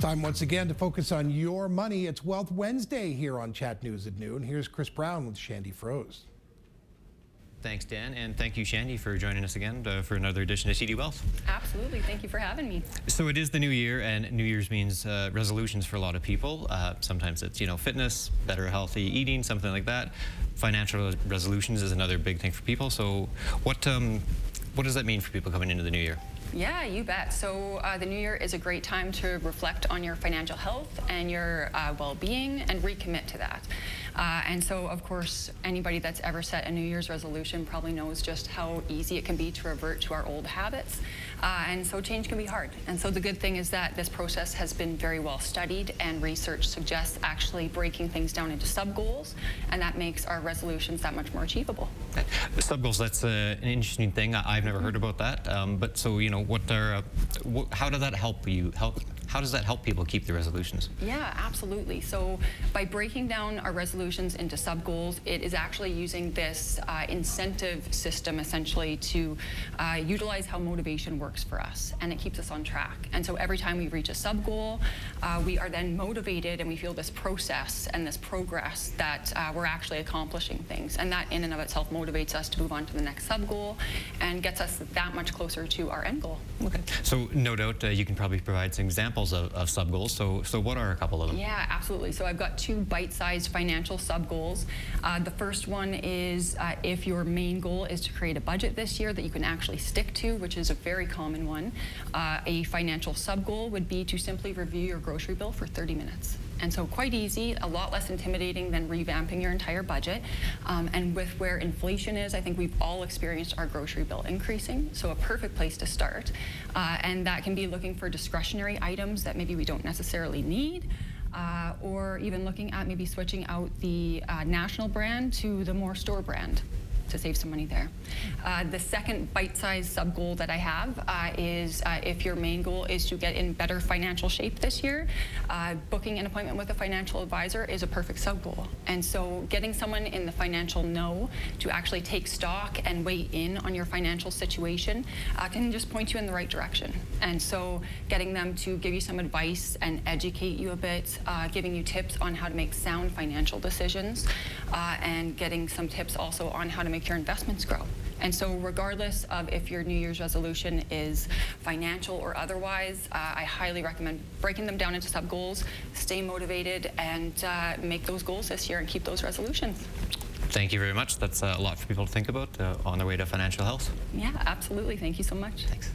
Time once again to focus on your money. It's Wealth Wednesday here on Chat News at noon. Here's Chris Brown with Shandie Froese. Thanks, Dan, and thank you, Shandie, for joining us again for another edition of TD Wealth. Absolutely. Thank you for having me. So it is the new year, and New Year's means resolutions for a lot of people. Sometimes it's, fitness, better healthy eating, something like that. Financial resolutions is another big thing for people. So what does that mean for people coming into the new year? Yeah, you bet. So the new year is a great time to reflect on your financial health and your well-being and recommit to that. And so, of course, anybody that's ever set a New Year's resolution probably knows just how easy it can be to revert to our old habits. And so change can be hard. And so the good thing is that this process has been very well studied, and research suggests actually breaking things down into sub-goals, and that makes our resolutions that much more achievable. Sub-goals, that's an interesting thing. I've never heard about that. But so, how does that help you? How does that help people keep the resolutions? Yeah, absolutely. So by breaking down our resolutions into sub-goals, it is actually using this incentive system essentially to utilize how motivation works for us, and it keeps us on track. And so every time we reach a sub-goal, we are then motivated, and we feel this process and this progress that we're actually accomplishing things. And that in and of itself motivates us to move on to the next sub-goal and gets us that much closer to our end goal. Okay. So no doubt you can probably provide some examples of sub-goals. So what are a couple of them? Yeah, absolutely. So I've got two bite-sized financial sub-goals. The first one is if your main goal is to create a budget this year that you can actually stick to, which is a very common one. A financial sub-goal would be to simply review your grocery bill for 30 minutes. And so quite easy, a lot less intimidating than revamping your entire budget. And with where inflation is, I think we've all experienced our grocery bill increasing, so a perfect place to start. And that can be looking for discretionary items that maybe we don't necessarily need, or even looking at maybe switching out the national brand to the more store brand to save some money there. The second bite-sized sub-goal that I have is if your main goal is to get in better financial shape this year, booking an appointment with a financial advisor is a perfect sub-goal. And so getting someone in the financial know to actually take stock and weigh in on your financial situation can just point you in the right direction. And so getting them to give you some advice and educate you a bit, giving you tips on how to make sound financial decisions, and getting some tips also on how to make your investments grow. And so regardless of if your New Year's resolution is financial or otherwise, I highly recommend breaking them down into sub-goals, stay motivated, and make those goals this year and keep those resolutions. Thank you very much. That's a lot for people to think about on their way to financial health. Yeah, absolutely. Thank you so much. Thanks.